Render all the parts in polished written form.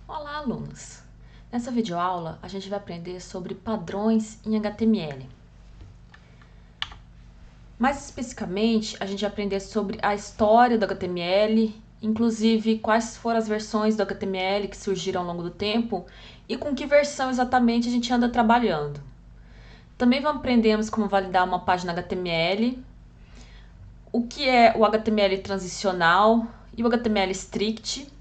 Olá, alunos! Nessa videoaula, a gente vai aprender sobre padrões em HTML. Mais especificamente, a gente vai aprender sobre a história do HTML, inclusive quais foram as versões do HTML que surgiram ao longo do tempo e com que versão exatamente a gente anda trabalhando. Também aprendemos como validar uma página HTML, o que é o HTML transicional e o HTML strict,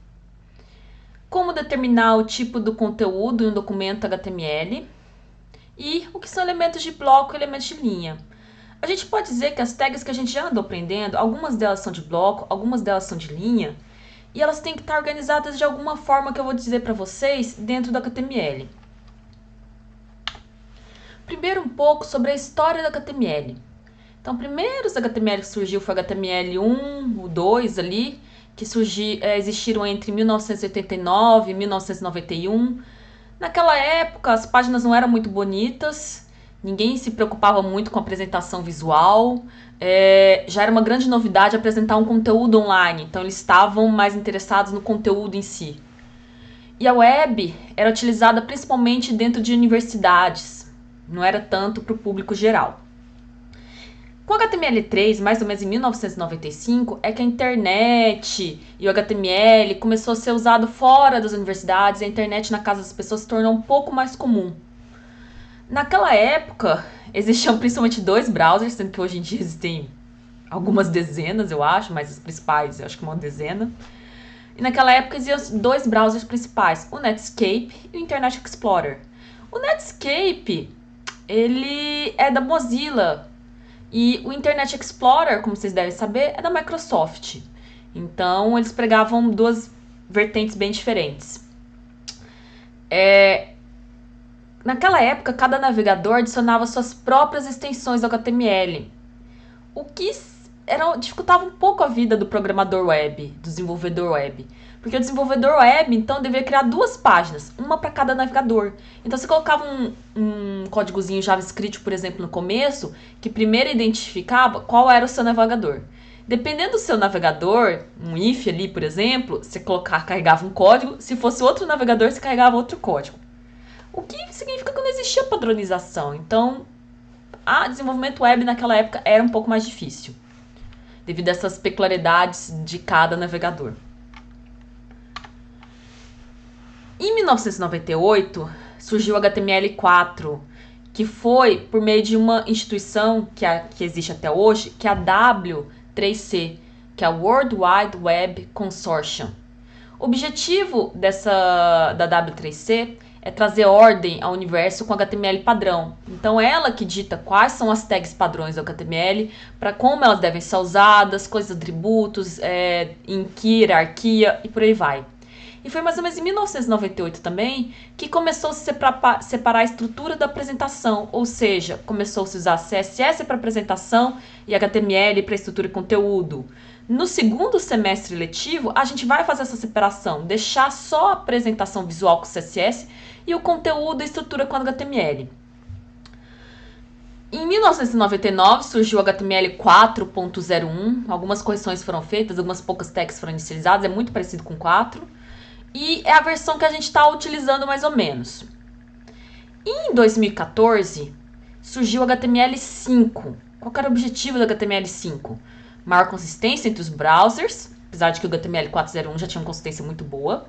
como determinar o tipo do conteúdo em um documento HTML e o que são elementos de bloco e elementos de linha. A gente pode dizer que as tags que a gente já andou aprendendo, algumas delas são de bloco, algumas delas são de linha, e elas têm que estar organizadas de alguma forma que eu vou dizer para vocês dentro do HTML. Primeiro um pouco sobre a história do HTML. Então, primeiro os HTML que surgiu foi o HTML1, o 2 ali, que existiram entre 1989 e 1991. Naquela época, as páginas não eram muito bonitas, ninguém se preocupava muito com a apresentação visual, já era uma grande novidade apresentar um conteúdo online, então eles estavam mais interessados no conteúdo em si. E a web era utilizada principalmente dentro de universidades, não era tanto para o público geral. Com o HTML3, mais ou menos em 1995, é que a internet e o HTML começou a ser usado fora das universidades, e a internet na casa das pessoas se tornou um pouco mais comum. Naquela época, existiam principalmente dois browsers, sendo que hoje em dia existem algumas dezenas, eu acho, mas os principais, eu acho que uma dezena. E naquela época existiam dois browsers principais, o Netscape e o Internet Explorer. O Netscape, ele é da Mozilla, e o Internet Explorer, como vocês devem saber, é da Microsoft. Então, eles pregavam duas vertentes bem diferentes. Naquela época, cada navegador adicionava suas próprias extensões do HTML, o que dificultava um pouco a vida do programador web, do desenvolvedor web. Porque o desenvolvedor web, então, deveria criar duas páginas, uma para cada navegador. Então, você colocava um códigozinho JavaScript, por exemplo, no começo, que primeiro identificava qual era o seu navegador. Dependendo do seu navegador, um if ali, por exemplo, você carregava um código, se fosse outro navegador, você carregava outro código. O que significa que não existia padronização. Então, o desenvolvimento web naquela época era um pouco mais difícil, devido a essas peculiaridades de cada navegador. Em 1998, surgiu o HTML4, que foi por meio de uma instituição que existe até hoje, que é a W3C, que é o World Wide Web Consortium. O objetivo da W3C é trazer ordem ao universo com HTML padrão. Então, ela que dita quais são as tags padrões do HTML, para como elas devem ser usadas, quais atributos, em que hierarquia e por aí vai. E foi mais ou menos em 1998 também que começou a se separar a estrutura da apresentação, ou seja, começou a se usar CSS para apresentação e HTML para estrutura e conteúdo. No segundo semestre letivo, a gente vai fazer essa separação, deixar só a apresentação visual com CSS e o conteúdo e estrutura com HTML. Em 1999 surgiu o HTML 4.01, algumas correções foram feitas, algumas poucas tags foram inicializadas, é muito parecido com 4. E é a versão que a gente está utilizando mais ou menos. Em 2014, surgiu o HTML5. Qual era o objetivo do HTML5? Maior consistência entre os browsers, apesar de que o HTML 4.01 já tinha uma consistência muito boa.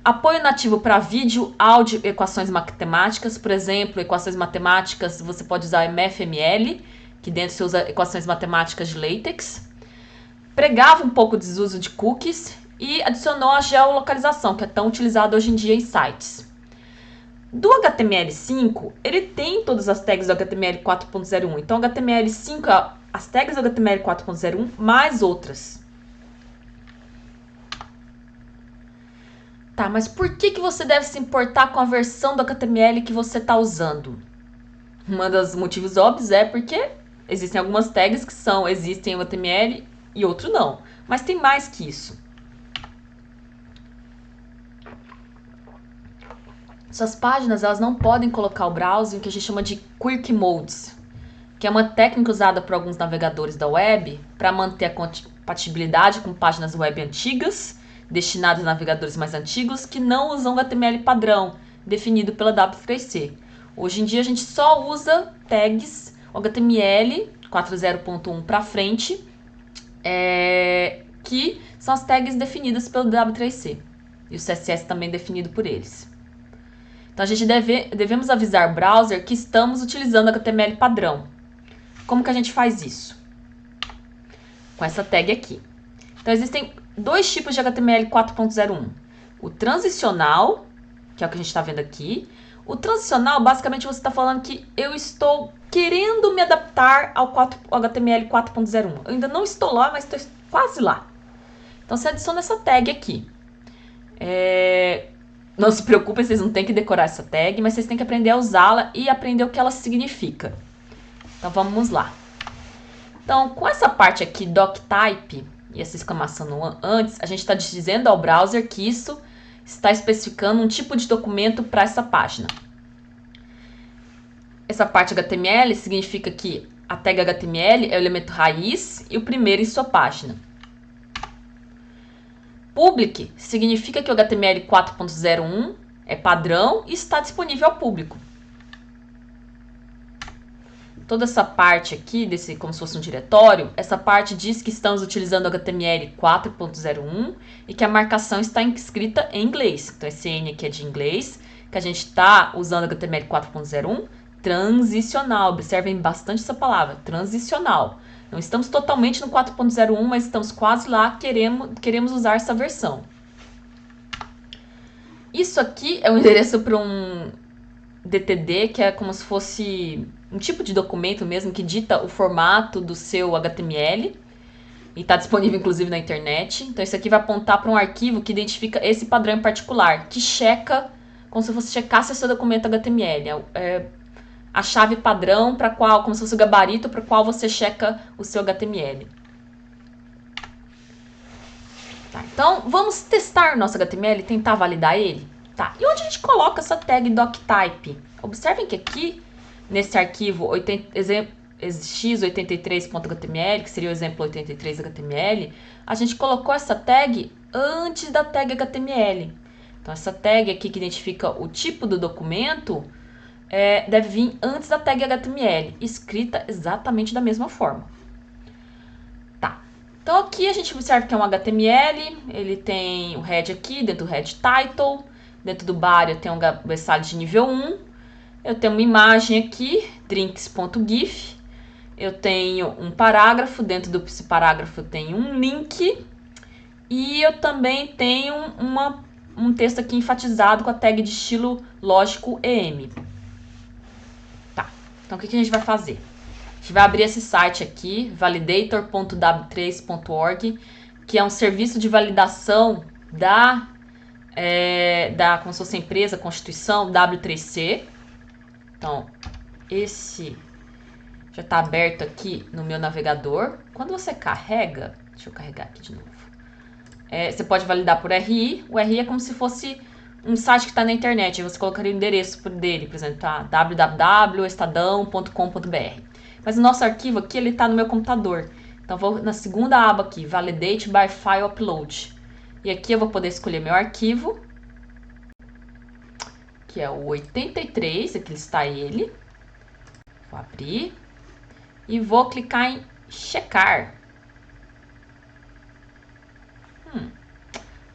Apoio nativo para vídeo, áudio e equações matemáticas. Por exemplo, equações matemáticas, você pode usar MFML, que dentro você usa equações matemáticas de LaTeX. Pregava um pouco o desuso de cookies e adicionou a geolocalização, que é tão utilizada hoje em dia em sites. Do HTML5, ele tem todas as tags do HTML 4.01. Então, o HTML5 é as tags do HTML 4.01 mais outras. Tá, mas por que você deve se importar com a versão do HTML que você está usando? Um dos motivos óbvios é porque existem algumas tags que existem no HTML e outros não. Mas tem mais que isso. Suas páginas elas não podem colocar o browser em que a gente chama de Quick Modes, que é uma técnica usada por alguns navegadores da web para manter a compatibilidade com páginas web antigas, destinados a navegadores mais antigos que não usam o HTML padrão, definido pela W3C. Hoje em dia a gente só usa tags HTML 4.0.1 para frente, que são as tags definidas pelo W3C. E o CSS também definido por eles. Então a gente devemos avisar o browser que estamos utilizando HTML padrão. Como que a gente faz isso? Com essa tag aqui. Então existem dois tipos de HTML 4.01. O transicional, que é o que a gente está vendo aqui. O transicional, basicamente, você está falando que eu estou querendo me adaptar ao HTML 4.01. Eu ainda não estou lá, mas estou quase lá. Então você adiciona essa tag aqui. Não se preocupem, vocês não têm que decorar essa tag, mas vocês têm que aprender a usá-la e aprender o que ela significa. Então vamos lá. Então, com essa parte aqui, doctype, e essa exclamação no antes, a gente está dizendo ao browser que isso está especificando um tipo de documento para essa página. Essa parte HTML significa que a tag HTML é o elemento raiz e o primeiro em sua página. Public significa que o HTML 4.01 é padrão e está disponível ao público. Toda essa parte aqui, como se fosse um diretório, essa parte diz que estamos utilizando o HTML 4.01 e que a marcação está escrita em inglês. Então esse N aqui é de inglês, que a gente está usando o HTML 4.01 transicional. Observem bastante essa palavra, transicional. Não estamos totalmente no 4.01, mas estamos quase lá, queremos usar essa versão. Isso aqui é um endereço para um DTD, que é como se fosse um tipo de documento mesmo, que dita o formato do seu HTML. E está disponível, inclusive, na internet. Então, isso aqui vai apontar para um arquivo que identifica esse padrão em particular, que checa, como se você checasse o seu documento HTML. A chave padrão para qual, como se fosse o gabarito para qual você checa o seu HTML. Tá, então, vamos testar o nosso HTML e tentar validar ele? Tá, e onde a gente coloca essa tag doctype? Observem que aqui, nesse arquivo x83.html, que seria o exemplo 83.html, a gente colocou essa tag antes da tag HTML. Então, essa tag aqui que identifica o tipo do documento deve vir antes da tag HTML, escrita exatamente da mesma forma. Tá. Então aqui a gente observa que é um HTML, ele tem o head aqui, dentro do head title, dentro do body eu tenho um cabeçalho de nível 1, eu tenho uma imagem aqui, drinks.gif, eu tenho um parágrafo, dentro desse parágrafo eu tenho um link, e eu também tenho um texto aqui enfatizado com a tag de estilo lógico EM. Então, o que a gente vai fazer? A gente vai abrir esse site aqui, validator.w3.org, que é um serviço de validação como se fosse a empresa, constituição, W3C. Então, esse já está aberto aqui no meu navegador. Quando você carrega, deixa eu carregar aqui de novo. Você pode validar por RI. O RI é como se fosse um site que está na internet, você colocaria o endereço dele, por exemplo, tá? www.estadão.com.br. Mas o nosso arquivo aqui, ele está no meu computador. Então, vou na segunda aba aqui, Validate by File Upload. E aqui eu vou poder escolher meu arquivo, que é o 83, aqui está ele. Vou abrir e vou clicar em checar.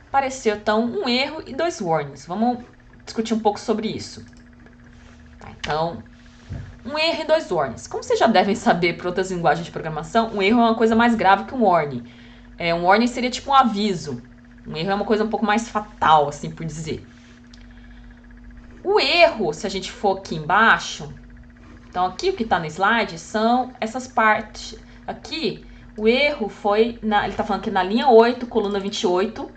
Apareceu, então, um erro e 2 warnings. Vamos discutir um pouco sobre isso. Tá, então, um erro e 2 warnings. Como vocês já devem saber por outras linguagens de programação, um erro é uma coisa mais grave que um warning. Um warning seria tipo um aviso. Um erro é uma coisa um pouco mais fatal, assim por dizer. O erro, se a gente for aqui embaixo, então aqui o que está no slide são essas partes. Aqui, o erro foi, ele está falando que na linha 8, coluna 28,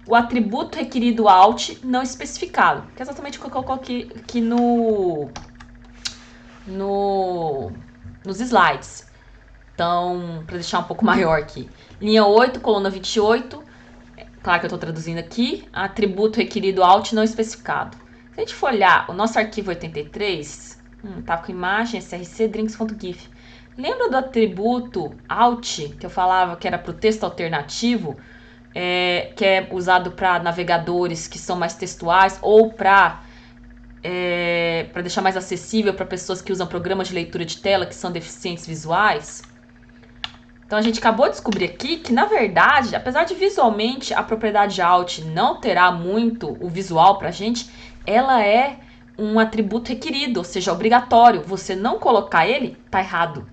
o atributo requerido alt não especificado, que é exatamente o que eu coloquei aqui nos slides. Então, para deixar um pouco maior aqui. Linha 8, coluna 28, claro que eu estou traduzindo aqui, atributo requerido alt não especificado. Se a gente for olhar o nosso arquivo 83, tá com imagem src drinks.gif. Lembra do atributo alt, que eu falava que era para o texto alternativo? que é usado para navegadores que são mais textuais ou para deixar mais acessível para pessoas que usam programas de leitura de tela que são deficientes visuais. Então a gente acabou de descobrir aqui que, na verdade, apesar de visualmente a propriedade alt não terá muito o visual para a gente, ela é um atributo requerido, ou seja, obrigatório. Você não colocar ele, tá errado.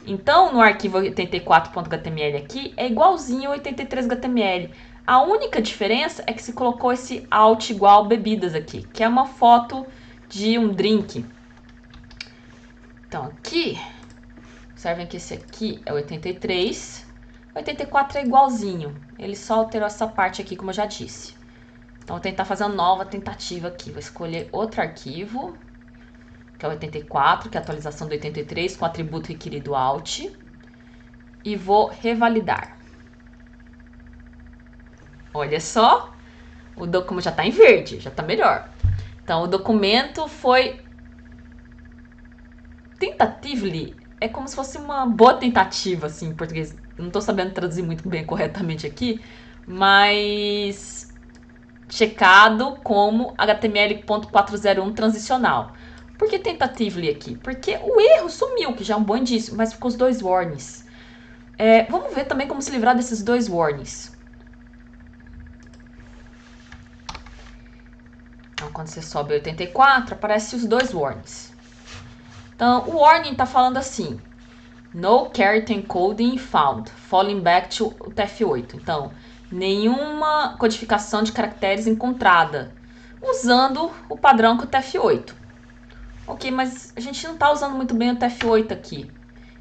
Então, no arquivo 84.html aqui, é igualzinho ao 83.html. A única diferença é que se colocou esse alt igual bebidas aqui, que é uma foto de um drink. Então, aqui, observem que esse aqui é o 83, o 84 é igualzinho, ele só alterou essa parte aqui, como eu já disse. Então, vou tentar fazer uma nova tentativa aqui, vou escolher outro arquivo, que é o 84, que é a atualização do 83 com o atributo requerido alt, e vou revalidar. Olha só, como já está em verde, já está melhor. Então, o documento foi tentatively, é como se fosse uma boa tentativa, assim, em português. Não estou sabendo traduzir muito bem corretamente aqui, mas checado como HTML.401 transicional. Por que tentatively aqui? Porque o erro sumiu, que já é um bom indício, mas ficou os dois warnings. Vamos ver também como se livrar desses dois warnings. Então, quando você sobe 84, aparecem os dois warnings. Então, o warning está falando assim: No character encoding found, falling back to o TF8. Então, nenhuma codificação de caracteres encontrada, usando o padrão que o TF8. Ok, mas a gente não está usando muito bem o TF8 aqui.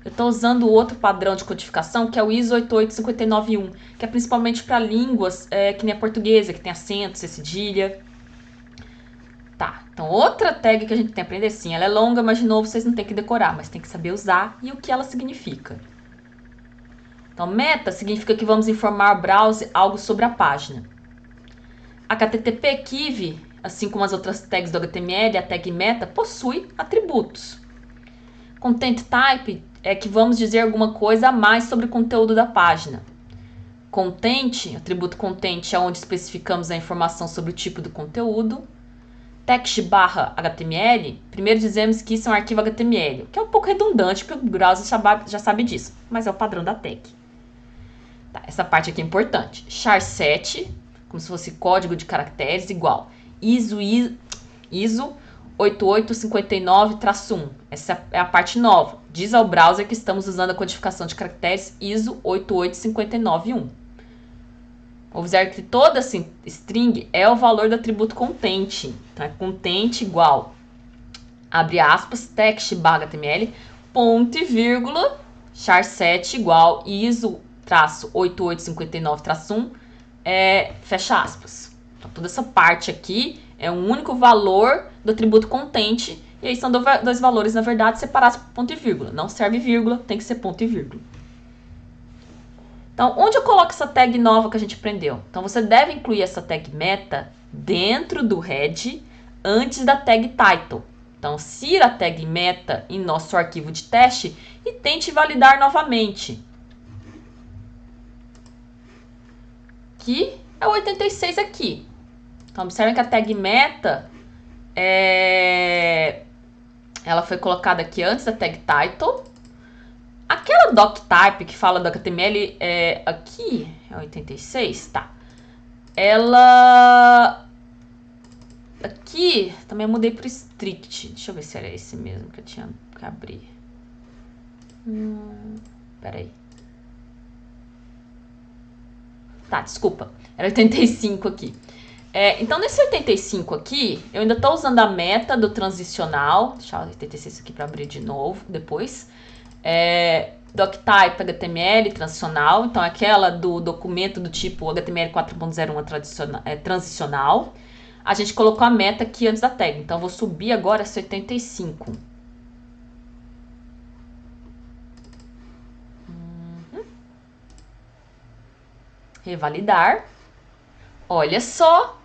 Eu estou usando o outro padrão de codificação, que é o ISO 88591, que é principalmente para línguas que nem a portuguesa, que tem acento, cedilha. Tá, então outra tag que a gente tem que aprender, sim, ela é longa, mas de novo vocês não tem que decorar, mas tem que saber usar e o que ela significa. Então, meta significa que vamos informar o browser algo sobre a página. A HTTP Kiv, assim como as outras tags do HTML, a tag meta, possui atributos. Content type é que vamos dizer alguma coisa a mais sobre o conteúdo da página. Content, atributo content é onde especificamos a informação sobre o tipo do conteúdo. Text/HTML, primeiro dizemos que isso é um arquivo HTML, que é um pouco redundante, porque o browser já sabe disso, mas é o padrão da tag. Tá, essa parte aqui é importante. Char7, como se fosse código de caracteres, igual ISO 8859-1. Essa é a parte nova. Diz ao browser que estamos usando a codificação de caracteres ISO 88591. Observe que toda string é o valor do atributo content. Então, é content igual, abre aspas, text/html, ponto e vírgula, char7 igual ISO-8859-1, fecha aspas. Então, toda essa parte aqui é um único valor do atributo content, e aí são dois valores, na verdade, separados por ponto e vírgula. Não serve vírgula, tem que ser ponto e vírgula. Então, onde eu coloco essa tag nova que a gente aprendeu? Então, você deve incluir essa tag meta dentro do head antes da tag title. Então, insira a tag meta em nosso arquivo de teste e tente validar novamente. Que é o 86 aqui. Então, observem que a tag meta ela foi colocada aqui antes da tag title. Aquela doctype que fala do HTML aqui, é 86, tá. Ela... Aqui, também eu mudei para strict. Deixa eu ver se era esse mesmo que eu tinha que abrir. Peraí. Tá, desculpa. Era 85 aqui. Então, nesse 85 aqui, eu ainda estou usando a meta do transicional. Deixa eu 86 aqui para abrir de novo, depois. Doctype HTML transicional, então aquela do documento do tipo HTML 4.01 transicional. A gente colocou a meta aqui antes da tag, então eu vou subir agora essa 85. Revalidar. Olha só,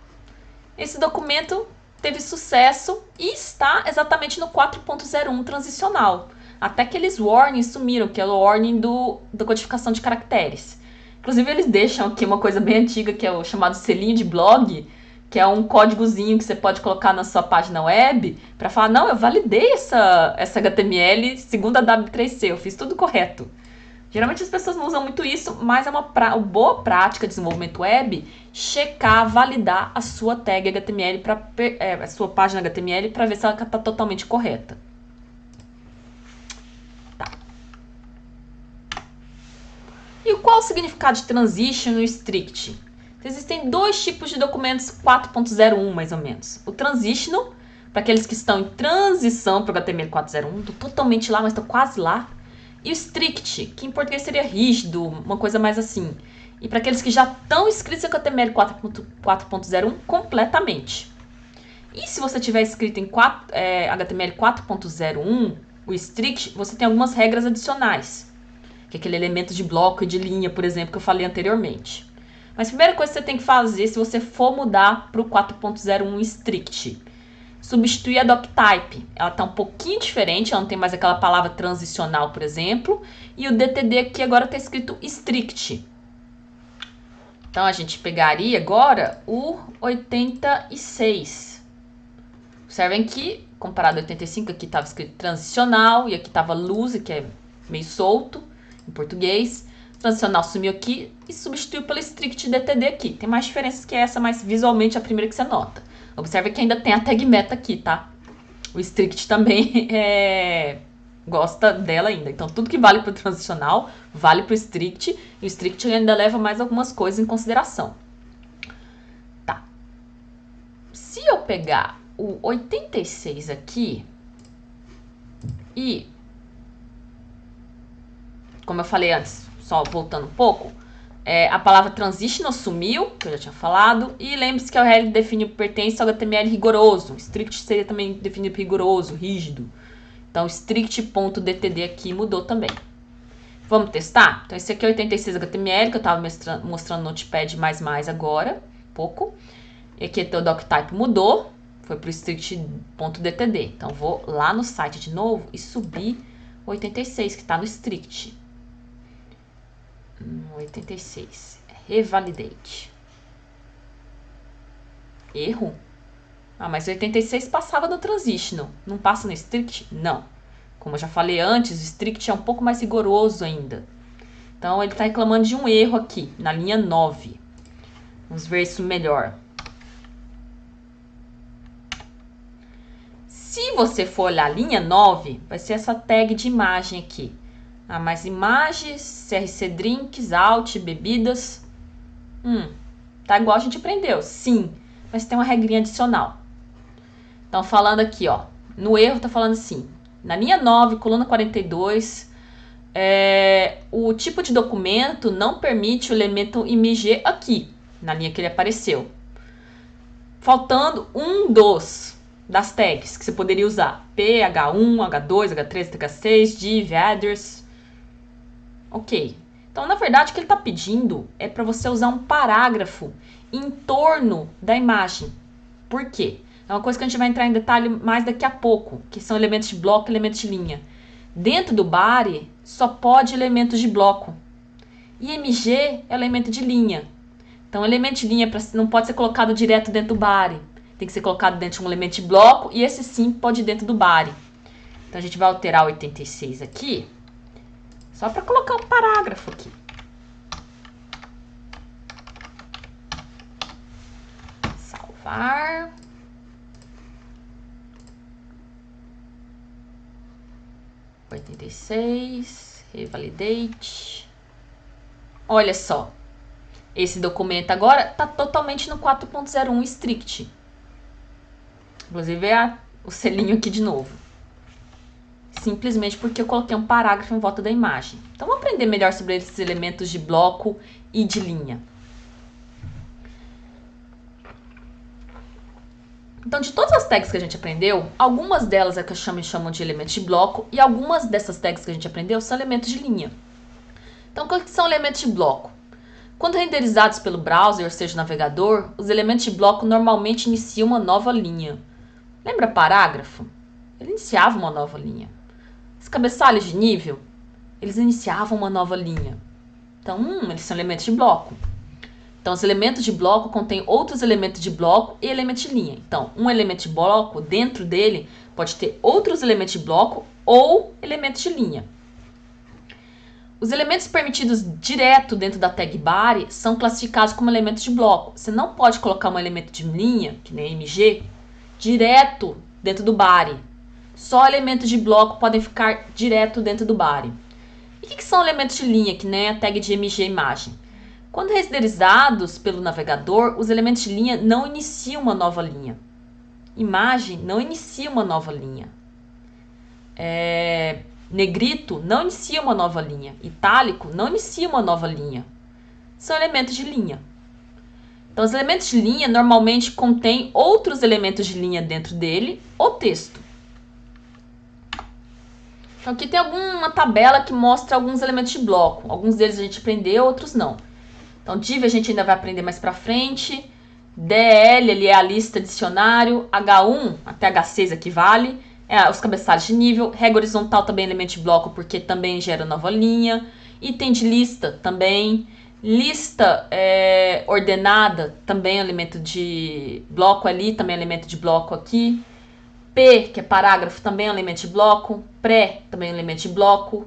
esse documento teve sucesso e está exatamente no 4.01 transicional. Até aqueles warnings sumiram, que é o warning da codificação de caracteres. Inclusive, eles deixam aqui uma coisa bem antiga, que é o chamado selinho de blog, que é um códigozinho que você pode colocar na sua página web para falar, não, eu validei essa HTML segundo a W3C, eu fiz tudo correto. Geralmente as pessoas não usam muito isso, mas é uma boa prática de desenvolvimento web checar, validar a sua tag HTML, a sua página HTML, para ver se ela está totalmente correta. Tá. E qual o significado de transition e strict? Existem dois tipos de documentos 4.01, mais ou menos. O transitional, para aqueles que estão em transição para o HTML 4.01, estou totalmente lá, mas estou quase lá. E o strict, que em português seria rígido, uma coisa mais assim. E para aqueles que já estão inscritos em HTML 4.01, completamente. E se você tiver escrito em HTML 4.01, o strict, você tem algumas regras adicionais. Que é aquele elemento de bloco e de linha, por exemplo, que eu falei anteriormente. Mas a primeira coisa que você tem que fazer, se você for mudar para o 4.01 strict, substituir a doctype. Ela está um pouquinho diferente, ela não tem mais aquela palavra transicional, por exemplo. E o DTD aqui agora está escrito strict. Então, a gente pegaria agora o 86. Observem que, comparado ao 85, aqui estava escrito transicional e aqui estava loose, que é meio solto em português. Transicional sumiu aqui e substituiu pelo strict DTD aqui. Tem mais diferenças que essa, mas visualmente é a primeira que você nota. Observe que ainda tem a tag meta aqui, tá? O strict também gosta dela ainda. Então, tudo que vale para o transicional vale para o strict. E o strict ainda leva mais algumas coisas em consideração. Tá. Se eu pegar o 86 aqui e, como eu falei antes, só voltando um pouco, a palavra transitional sumiu, que eu já tinha falado, e lembre-se que a URL define o pertence ao HTML rigoroso. Strict seria também definido rigoroso, rígido. Então, strict.dtd aqui mudou também. Vamos testar? Então, esse aqui é 86 HTML, que eu estava mostrando no Notepad++ agora, pouco. E aqui o doctype mudou, foi para o strict.dtd. Então, vou lá no site de novo e subir o 86, que está no strict. 86. Revalidate. Erro? Ah, mas o 86 passava no transitional. Não passa no strict? Não. Como eu já falei antes, o strict é um pouco mais rigoroso ainda. Então, ele está reclamando de um erro aqui, na linha 9. Vamos ver isso melhor. Se você for olhar a linha 9, vai ser essa tag de imagem aqui. Ah, mais imagens, CRC Drinks, Alt, bebidas. Tá igual a gente aprendeu. Sim, mas tem uma regrinha adicional. Então, falando aqui, ó. No erro, tá falando assim. Na linha 9, coluna 42, o tipo de documento não permite o elemento img aqui, na linha que ele apareceu. Faltando um das tags que você poderia usar. P, H1, H2, H3, H6, div, address. Ok. Então, na verdade, o que ele está pedindo é para você usar um parágrafo em torno da imagem. Por quê? É uma coisa que a gente vai entrar em detalhe mais daqui a pouco, que são elementos de bloco e elementos de linha. Dentro do body, só pode elementos de bloco. E MG é elemento de linha. Então, elemento de linha não pode ser colocado direto dentro do body. Tem que ser colocado dentro de um elemento de bloco e esse sim pode ir dentro do body. Então, a gente vai alterar o 86 aqui. Só para colocar um parágrafo aqui. Salvar. O 86. Revalidate. Olha só. Esse documento agora está totalmente no 4.01 strict. Inclusive o selinho aqui de novo. Simplesmente porque eu coloquei um parágrafo em volta da imagem. Então, vamos aprender melhor sobre esses elementos de bloco e de linha. Então, de todas as tags que a gente aprendeu, algumas delas é que eu chamo de elementos de bloco e algumas dessas tags que a gente aprendeu são elementos de linha. Então, o que são elementos de bloco? Quando renderizados pelo browser, ou seja, o navegador, os elementos de bloco normalmente iniciam uma nova linha. Lembra parágrafo? Ele iniciava uma nova linha. Os cabeçalhos de nível, eles iniciavam uma nova linha. Então, eles são elementos de bloco. Então, os elementos de bloco contêm outros elementos de bloco e elementos de linha. Então, um elemento de bloco, dentro dele, pode ter outros elementos de bloco ou elementos de linha. Os elementos permitidos direto dentro da tag body são classificados como elementos de bloco. Você não pode colocar um elemento de linha, que nem MG, direto dentro do body. Só elementos de bloco podem ficar direto dentro do body. E o que são elementos de linha, que nem a tag de MG imagem? Quando renderizados pelo navegador, os elementos de linha não iniciam uma nova linha. Imagem não inicia uma nova linha. Negrito não inicia uma nova linha. Itálico não inicia uma nova linha. São elementos de linha. Então, os elementos de linha normalmente contêm outros elementos de linha dentro dele ou texto. Então, aqui tem uma tabela que mostra alguns elementos de bloco. Alguns deles a gente aprendeu, outros não. Então, div a gente ainda vai aprender mais pra frente. DL, ele é a lista dicionário. H1 até H6 aqui vale. Os cabeçalhos de nível. Regra horizontal também é elemento de bloco, porque também gera nova linha. Item de lista também. Lista ordenada também é elemento de bloco ali, também é elemento de bloco aqui. P, que é parágrafo, também é um elemento de bloco. Pré, também é um elemento de bloco.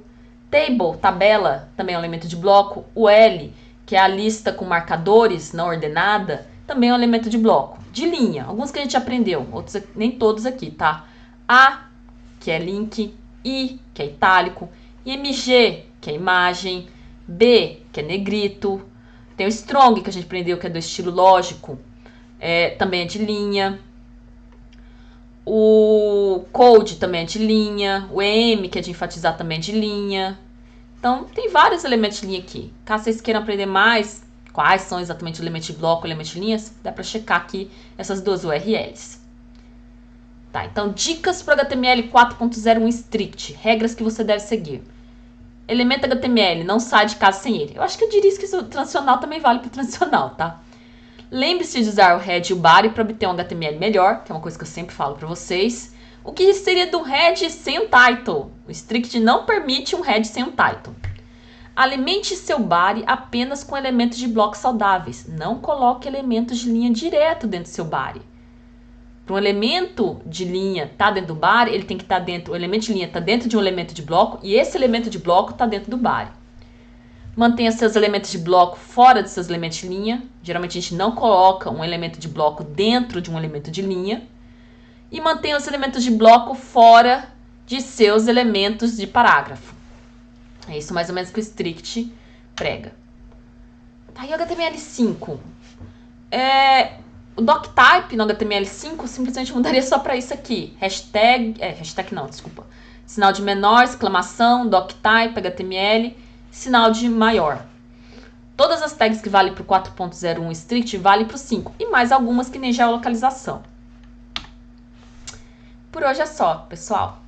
Table, tabela, também é um elemento de bloco. O L, que é a lista com marcadores não ordenada, também é um elemento de bloco. De linha, alguns que a gente aprendeu, outros nem todos aqui, tá? A, que é link. I, que é itálico. IMG, que é imagem. B, que é negrito. Tem o strong, que a gente aprendeu, que é do estilo lógico. Também é de linha. O code também é de linha. O EM, que é de enfatizar, também é de linha. Então, tem vários elementos de linha aqui. Caso vocês queiram aprender mais quais são exatamente os elementos de bloco e elementos de linhas, dá para checar aqui essas duas URLs. Tá, então, dicas para o HTML 4.01 strict. Regras que você deve seguir. Elemento HTML, não sai de casa sem ele. Eu acho que eu diria que isso transicional também vale para o transicional, tá? Lembre-se de usar o head e o body para obter um HTML melhor, que é uma coisa que eu sempre falo para vocês. O que seria do head sem o title? O strict não permite um head sem um title. Alimente seu body apenas com elementos de bloco saudáveis. Não coloque elementos de linha direto dentro do seu body. Para um elemento de linha estar dentro do body, ele tem que estar dentro. O elemento de linha está dentro de um elemento de bloco e esse elemento de bloco está dentro do body. Mantenha seus elementos de bloco fora de seus elementos de linha. Geralmente a gente não coloca um elemento de bloco dentro de um elemento de linha. E mantenha os elementos de bloco fora de seus elementos de parágrafo. É isso mais ou menos que o strict prega. Tá, e o HTML5? O doctype no HTML5 simplesmente mudaria só para isso aqui. Hashtag não, desculpa. Sinal de menor, exclamação, doctype, HTML, sinal de maior. Todas as tags que valem para o 4.01 strict valem para o 5. E mais algumas que nem geolocalização. Por hoje é só, pessoal.